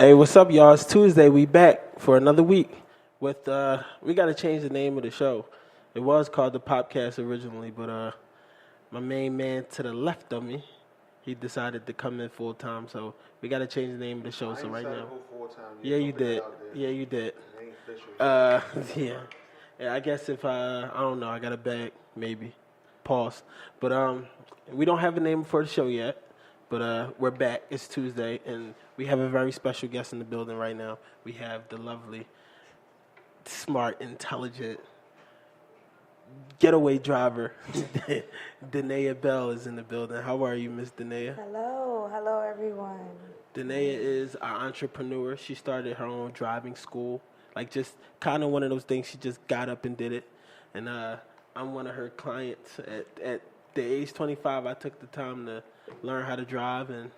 Hey, what's up, y'all? It's Tuesday. We back for another week with we got to change the name of the show. It was called the Popcast originally, but my main man to the left of me, he decided to come in full time, so we got to change the name of the show. So right now, yeah, you did. Yeah, you did. Yeah. Yeah, I guess if I don't know, I got a bag maybe. Pause. But we don't have a name for the show yet. But we're back. It's Tuesday, and we have a very special guest in the building right now. We have the lovely, smart, intelligent, getaway driver, Danea Bell is in the building. How are you, Miss Danea? Hello everyone. Danea is an entrepreneur. She started her own driving school, like just kind of one of those things. She just got up and did it, and I'm one of her clients. At the age 25, I took the time to learn how to drive, and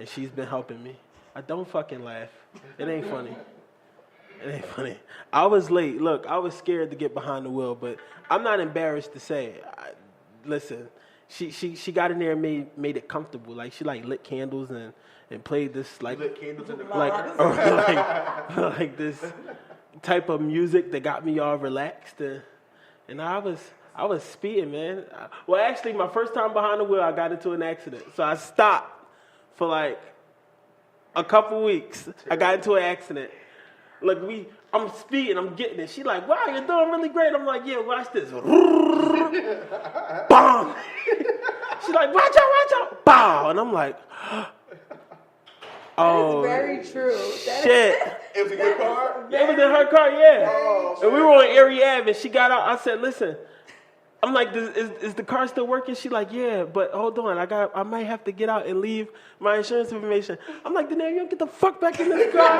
she's been helping me. I don't fucking laugh. It ain't funny. It ain't funny. I was late. Look, I was scared to get behind the wheel, but I'm not embarrassed to say it. Listen, she got in there and made it comfortable. Like she lit candles and played this lit candles in the car. like this type of music that got me all relaxed, and I was speeding, man. Well, actually, my first time behind the wheel, I got into an accident. So I stopped for like a couple weeks. I got into an accident. Look, I'm speeding, I'm getting it. She like, wow, you're doing really great. I'm like, yeah, watch this. Bam! She's like, watch out. Bow! And I'm like, oh, that is very true. Shit. It was in your car? It was in her car, yeah. Oh, and we were on Erie Ave, and she got out. I said, listen. I'm like, is the car still working? She like, yeah, but hold on, I might have to get out and leave my insurance information. I'm like, Danea, you don't get the fuck back in this car.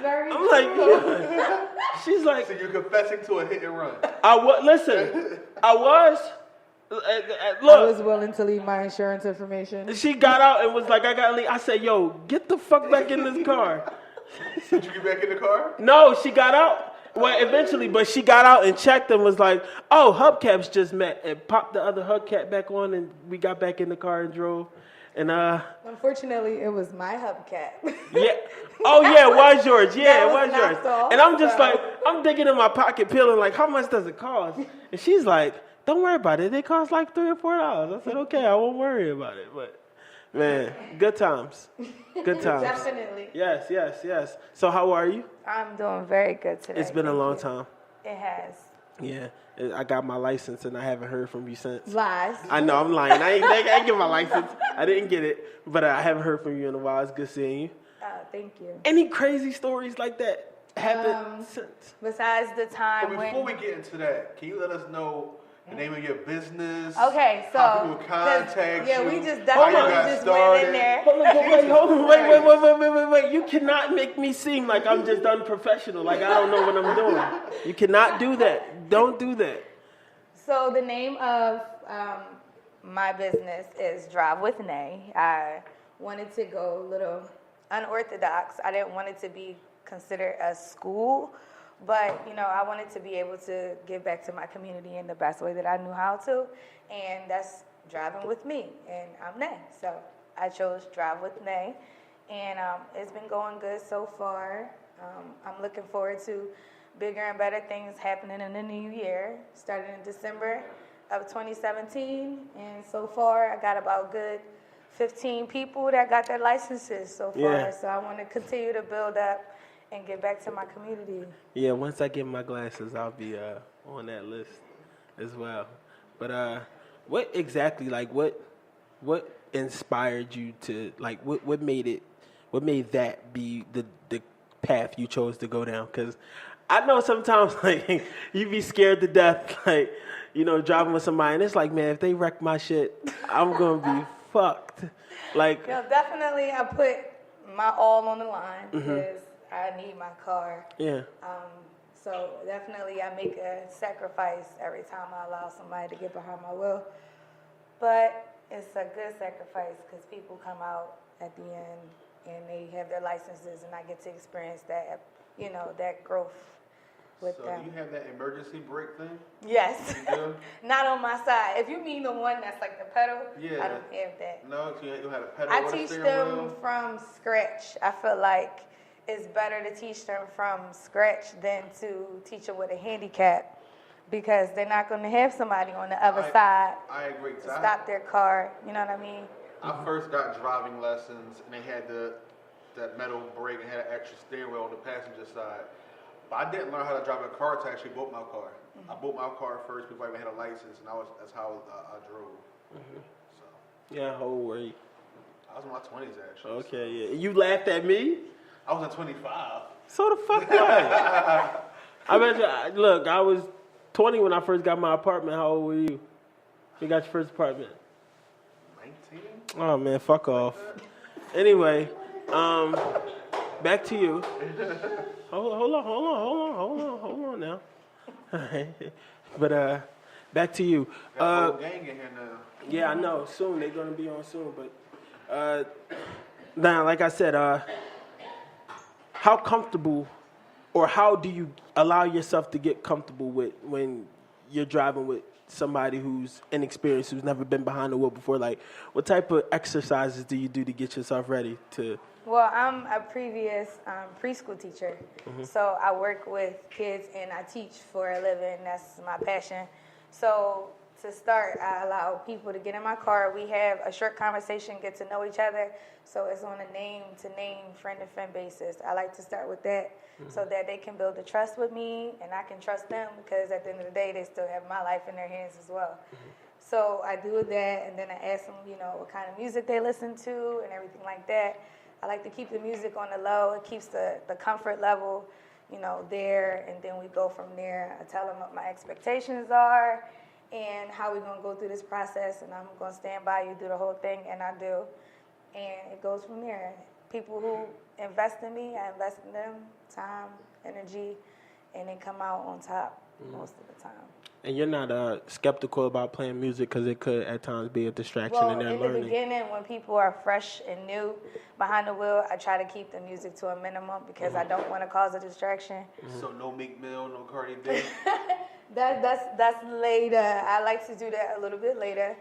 I'm like, yeah. She's like, so you're confessing to a hit and run? Listen, I was. Look, I was willing to leave my insurance information. She got out and was like, I gotta leave. I said, yo, get the fuck back in this car. Did you get back in the car? No, she got out. Well, eventually, but she got out and checked and was like, oh, hubcaps just met, and popped the other hubcap back on, and we got back in the car and drove. And unfortunately, it was my hubcap. Yeah. Oh, yeah, it was yours. Yeah, it was yours. And I'm just like, I'm digging in my pocket, peeling like, how much does it cost? And she's like, don't worry about it. They cost like $3 or $4. I said, okay, I won't worry about it. But, man, good times. Good times. Definitely. Yes. So how are you? I'm doing very good today. It's been a long time. It has. Yeah. I got my license and I haven't heard from you since. Lies. I know, I'm lying. I ain't get my license. I didn't get it. But I haven't heard from you in a while. It's good seeing you. Thank you. Any crazy stories like that happened since? Besides the time but before we get into that, can you let us know the name of your business? Okay, so how people contact yeah, you. we just definitely went in there. Hold on, wait. You cannot make me seem like I'm just unprofessional, like I don't know what I'm doing. You cannot do that. Don't do that. So the name of my business is Drive with Nay. I wanted to go a little unorthodox. I didn't want it to be considered a school. But, I wanted to be able to give back to my community in the best way that I knew how to, and that's driving with me, and I'm Nay. So I chose Drive with Nay, and it's been going good so far. I'm looking forward to bigger and better things happening in the new year, starting in December of 2017, and so far I got about good 15 people that got their licenses so far, Yeah. So I want to continue to build up and get back to my community. Yeah, once I get my glasses, I'll be on that list as well. But what exactly, what inspired you to, what made that be the path you chose to go down? Because I know sometimes, you be scared to death, driving with somebody, and it's like, man, if they wreck my shit, I'm going to be fucked. Definitely I put my all on the line, because I need my car. Yeah. So definitely I make a sacrifice every time I allow somebody to get behind my wheel. But it's a good sacrifice because people come out at the end and they have their licenses and I get to experience that, that growth with So them. do you have that emergency brake thing? Yes. You do? Not on my side. If you mean the one that's like the pedal, Yeah. I don't have that. No, so you have a pedal I or a teach steering them wheel? from scratch. I feel like it's better to teach them from scratch than to teach them with a handicap because they're not going to have somebody on the other side I agree. to stop their car. You know what I mean? I first got driving lessons, and they had that metal brake and had an extra steering wheel on the passenger side. But I didn't learn how to drive a car until I actually bought my car. I bought my car first before I even had a license, and that's how I drove. So Yeah, how old were you? I was in my 20s actually. Okay, yeah. You laughed at me? I was at 25. So the fuck what? I bet you, look, I was 20 when I first got my apartment. How old were you? You got your first apartment? 19? Oh, man, fuck off. Anyway, back to you. Hold on now. But back to you. Got a whole gang in here now. Yeah, I know. Soon they're gonna be on soon. But now, like I said, how comfortable, or how do you allow yourself to get comfortable with when you're driving with somebody who's inexperienced, who's never been behind the wheel before? Like, what type of exercises do you do to get yourself ready to? Well, I'm a previous preschool teacher, so I work with kids and I teach for a living. That's my passion. So to start, I allow people to get in my car. We have a short conversation, get to know each other. So it's on a name-to-name, friend-to-friend basis. I like to start with that so that they can build the trust with me and I can trust them because at the end of the day, they still have my life in their hands as well. So I do that, and then I ask them, what kind of music they listen to and everything like that. I like to keep the music on the low. It keeps the comfort level, there, and then we go from there. I tell them what my expectations are and how we're going to go through this process, and I'm going to stand by you, do the whole thing, and I do. And it goes from there. People who invest in me, I invest in them, time, energy, and they come out on top most of the time. And you're not skeptical about playing music because it could at times be a distraction in their learning. Well, in the beginning, when people are fresh and new behind the wheel, I try to keep the music to a minimum because I don't want to cause a distraction. So no Meek Mill, no Cardi B. That's later. I like to do that a little bit later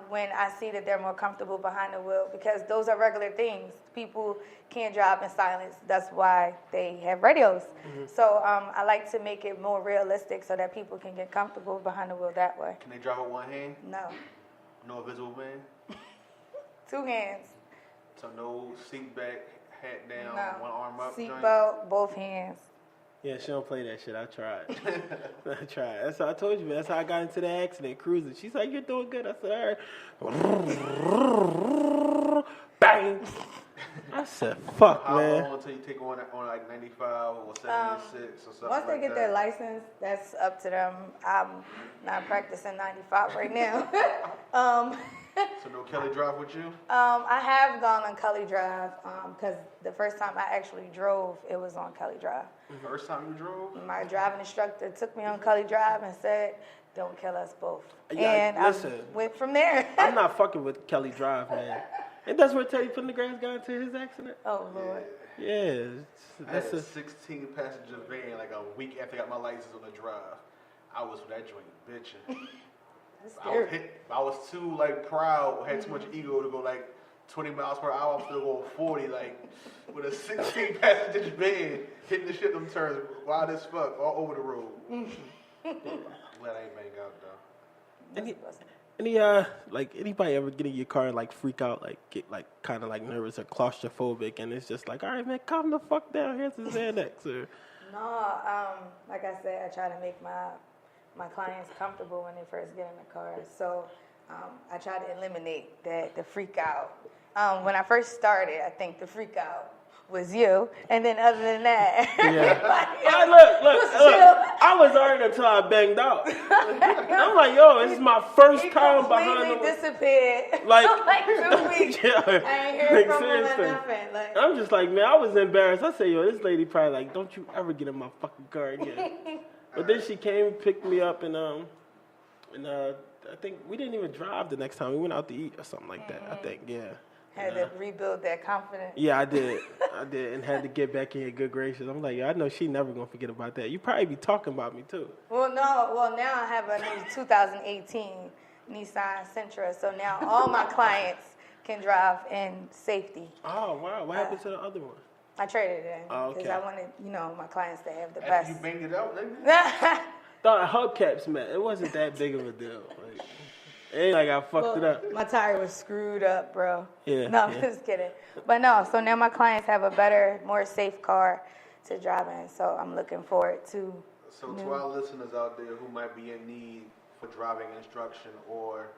when I see that they're more comfortable behind the wheel because those are regular things. People can't drive in silence. That's why they have radios. So I like to make it more realistic so that people can get comfortable behind the wheel that way. Can they drive with one hand? No. No invisible man? 2 hands. So no seat back, hat down, No. one arm up? joint? Seatbelt, both hands. Yeah, she don't play that shit. I tried. That's how I told you, man. That's how I got into the accident, cruising. She's like, "You're doing good." I said, "All right." Bang. I said, "Fuck, How man." long until you take on like 95 or 76 or something Once they like get that? their license, that's up to them. I'm not practicing 95 right now. So no Kelly Drive with you? I have gone on Kelly Drive because the first time I actually drove, it was on Kelly Drive. First time you drove? My driving instructor took me on Kelly Drive and said, "Don't kill us both." Yeah, And listen. I went from there. I'm not fucking with Kelly Drive, man. And that's where Teddy Pendergrass got into his accident. Oh, Lord. Yeah, I had that's a a 16 passenger van like a week after I got my license on the drive. I was with that joint bitching. I was too proud, had too much ego to go 20 miles per hour. I'm still going 40 with a 16 passenger van hitting the shit them turns wild as fuck all over the road. I'm glad I ain't bang out though. Anybody ever get in your car and freak out, get kind of nervous or claustrophobic, and it's just all right, man, calm the fuck down. Here's the Xanax. Or No, like I said, I try to make my clients comfortable when they first get in the car. So I try to eliminate the freak out. When I first started, I think the freak out was you, and then other than that, look. I was already until I banged out. I'm like, yo, this is my first time behind the wheel. Disappeared. 2 weeks. Yeah, I ain't heard from him or seriously. nothing. I'm just like, man, I was embarrassed. I said, yo, this lady probably don't you ever get in my fucking car again. But then she came and picked me up, and I think we didn't even drive the next time. We went out to eat or something like that. I think, yeah. Had to rebuild that confidence. Yeah, I did, and had to get back in your good graces. I'm like, I know she never gonna forget about that. You probably be talking about me too. Well, no. Well, now I have a new 2018 Nissan Sentra, so now all my clients can drive in safety. Oh wow! What happened to the other one? I traded it in Oh, because okay. I wanted, my clients to have the After best. you banged it out, nigga? Thought hubcaps, man. It wasn't that big of a deal. Like, it ain't like I fucked it up. My tire was screwed up, bro. Yeah, No, I'm yeah. just kidding. But no, so now my clients have a better, more safe car to drive in. So I'm looking forward to. So to our listeners out there who might be in need for driving instruction or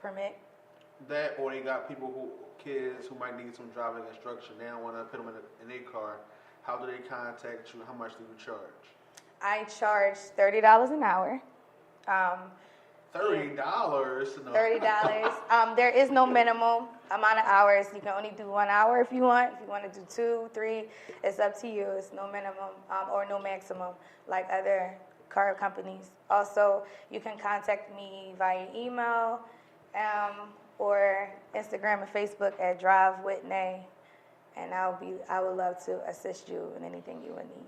Permit. that, or they got kids who might need some driving instruction, they don't want to put them in their car, how do they contact you? How much do you charge? I charge $30 an hour. $30? No. $30. There is no minimum amount of hours. You can only do 1 hour if you want. If you want to do 2, 3, it's up to you. It's no minimum or no maximum like other car companies. Also, you can contact me via email or Instagram and Facebook at Drive with Nay, and I would love to assist you in anything you would need.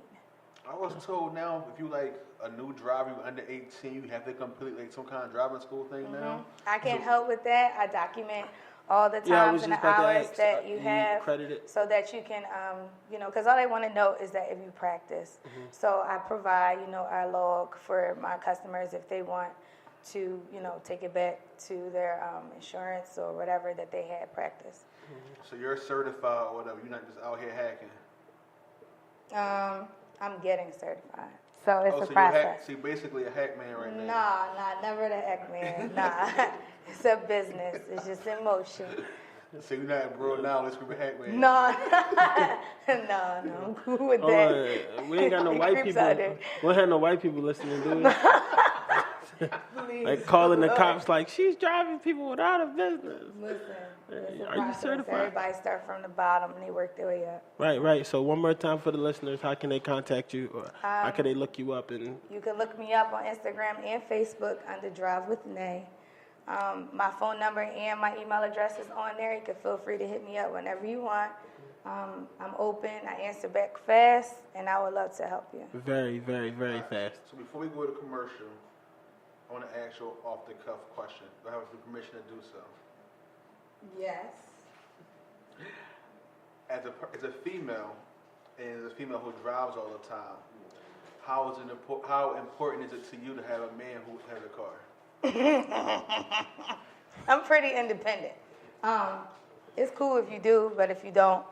I was told now if you like a new driver, you under 18, you have to complete like some kind of driving school thing now. I can help with that. I document all the Yeah, I was times and just the about to hours ask, that you you have, credit it? so that you can, because all they want to know is that if you practice. So I provide, our log for my customers if they want to, take it back to their insurance or whatever that they had practice. So you're certified or whatever. You're not just out here hacking. I'm getting certified, so it's a So process. you're basically a hack man right now. Nah, never the heck, man. Nah, it's a business. It's just in motion. So you're not bro now, let's be a hack man. No, I'm cool with that. We ain't got no white Creeps people. out there. We don't have no white people listening, do we? Like calling the cops like, she's driving people without a business. Listen, it's a Are you process. certified? Everybody start from the bottom and they work their way up. Right. So one more time for the listeners, how can they contact you? Or how can they look you up? And You can look me up on Instagram and Facebook under Drive with Nay. My phone number and my email address is on there. You can feel free to hit me up whenever you want. I'm open. I answer back fast, and I would love to help you. very, very, very fast. So before we go to commercial, I want to ask you an off-the-cuff question. Do I have the permission to do so? Yes. As a female, and as a female who drives all the time, how important is it to you to have a man who has a car? I'm pretty independent. It's cool if you do, but if you don't,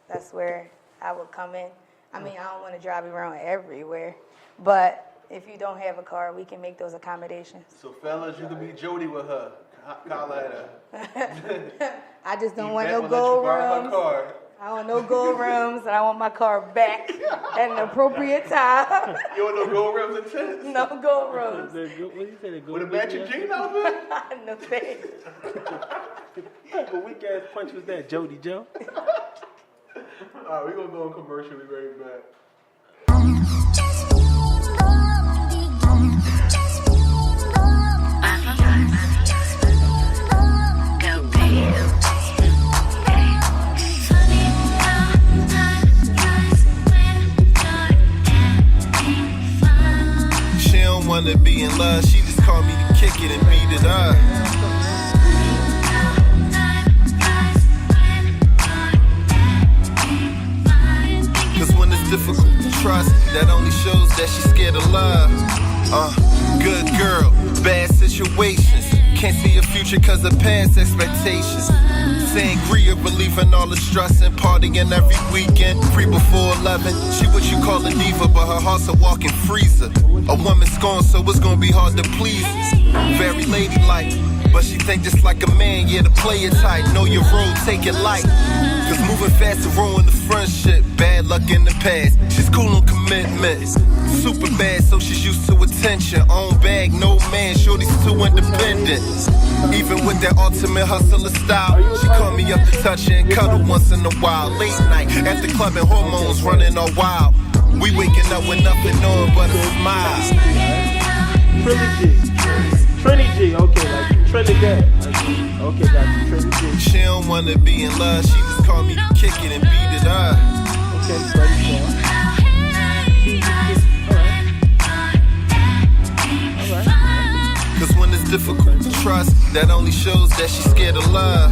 that's where I would come in. I mean, I don't want to drive you around everywhere, but if you don't have a car, we can make those accommodations. So fellas, you can be Jody with her. Holla at her. I just don't want Yvette no will let you gold borrow her rooms. car. I want no gold rims, and I want my car back at an appropriate time. You want no gold rims and tents? No gold rims. What do you say? With a matching jean outfit? No thanks. What type of weak ass punch was that, Jody Joe? Alright, we're gonna go on commercial. We'll be right back. She don't wanna be in love, she just called me to kick it and beat it up. Cause when it's difficult to trust, that only shows that she's scared of love. Good girl, bad situations. Can't see a future cause of past expectations. Sangria, relieving all the stress and partying every weekend. Free before 11, she what you call a diva, but her heart's a walking freezer. A woman scorned, so it's gonna be hard to please. Very ladylike, but she think just like a man, yeah, to play it tight. Know your role, take it light. Cause moving fast to ruin the friendship. Bad luck in the past, she's cool on commitment. Super bad, so she's used to attention. Own bag, no man, shorty's too independent. Even with that ultimate hustler style, she call me up to touch and cuddle once in a while. Late night, at the club and hormones running all wild. We waking up with nothing on but a smile. Trinity G, okay, like Trinidad. Okay, got you. Trader J. She don't wanna be in love, she just call me to kick it and beat it up. Okay, buddy. Alright. Cause when it's difficult to trust, that only shows that she's scared of love.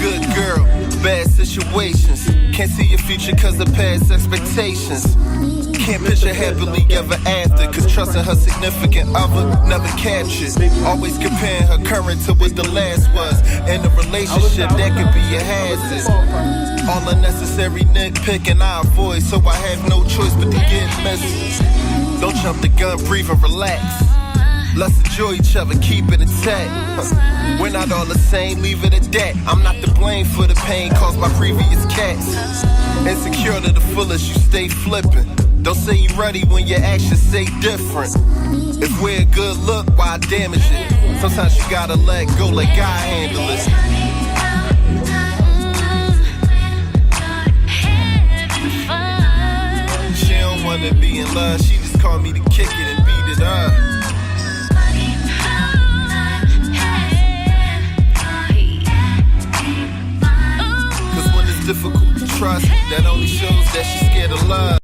Good girl, bad situations. Can't see your future cause of past expectations. Can't picture happily ever after, cause trusting her significant other never captured. Always comparing her current to what the last was. In a relationship that could be a hazard. All unnecessary nitpicking I avoid, so I have no choice but to get messy. Don't jump the gun, breathe and relax. Let's enjoy each other, keep it intact. We're not all the same, leave it at that. I'm not to blame for the pain caused by previous cats. Insecure to the fullest, you stay flipping. Don't say you ready when your actions say different. If we're a good look, why damage it? Sometimes you gotta let go, let God handle it. She don't wanna be in love, she just call me to kick it and beat it up. Cause when it's difficult to trust, that only shows that she's scared of love.